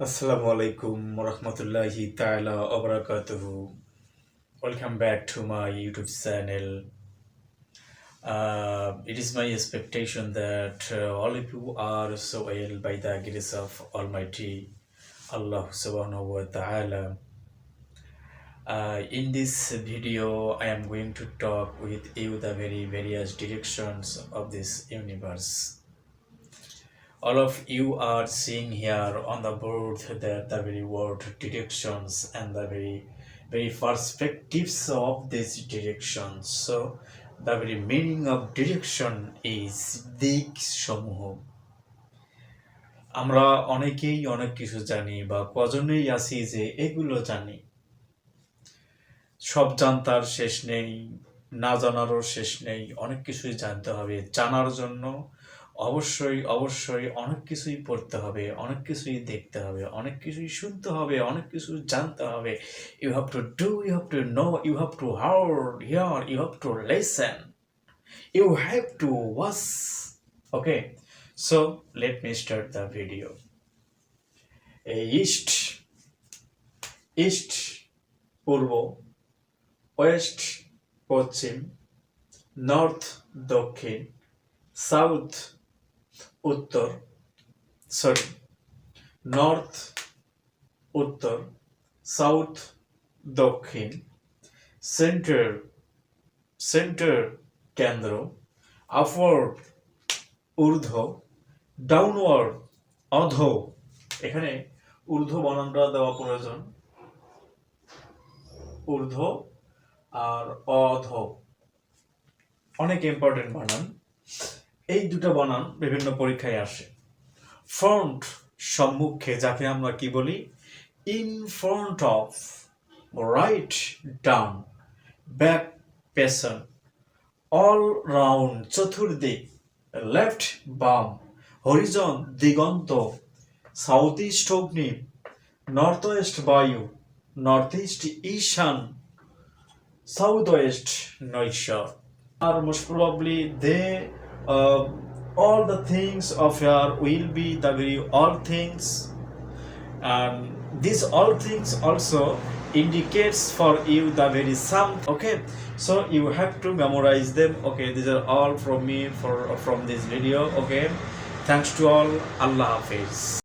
Assalamu alaikum warahmatullahi ta'ala wabarakatuhu. Welcome back to my YouTube channel. It is my expectation that all of you are so well by the grace of Almighty Allah subhanahu wa ta'ala. In this video, I am going to talk with you the very various directions of this universe. All of you are seeing here on the board that the very word directions and the very perspectives of these directions. So the very meaning of direction is দিক সমূহ। আমরা অনেকেই অনেক কিছু জানি বা কজনেই আছি যে এগুলো জানি। সব জানতার শেষ নেই, না জানারও শেষ নেই, অনেক কিছুই জানতে হবে। জানার জন্য অবশ্যই অনেক কিছুই পড়তে হবে, অনেক কিছুই দেখতে হবে, অনেক কিছুই শুনতে হবে, অনেক কিছু জানতে হবে। You have to do, you have to know, you have to hear, you have to listen, you have to watch. Okay, so let me start the video. East east পূর্ব, ওয়েস্ট পশ্চিম, নর্থ দক্ষিণ, south উত্তর, north উত্তর, south দক্ষিণ, centre কেন্দ্র, upward ঊর্ধ্ব, downward অধ। এখানে ঊর্ধ্ব বানানটা দেওয়া প্রয়োজন, ঊর্ধ্ব আর অধ অনেক ইম্পর্টেন্ট বানান। এই দুটো বানান বিভিন্ন পরীক্ষায় আসে। ফ্রন্ট সম্মুখে, যাকে আমরা কি বলি in front of, write down, back পেছন, অল রাউন্ড চতুর্দিক, লেফট বাম, হরিজন দিগন্ত, সাউথ ইস্ট অগ্নি, নর্থ ওয়েস্ট বায়ু, north east Ishan, south West নৈশর। R most probably all the things of your will be the very all things, and these all things also indicates for you the very sum. Okay, so you have to memorize them. Okay, these are all from me from this video. Okay, thanks to all. Allah Hafiz.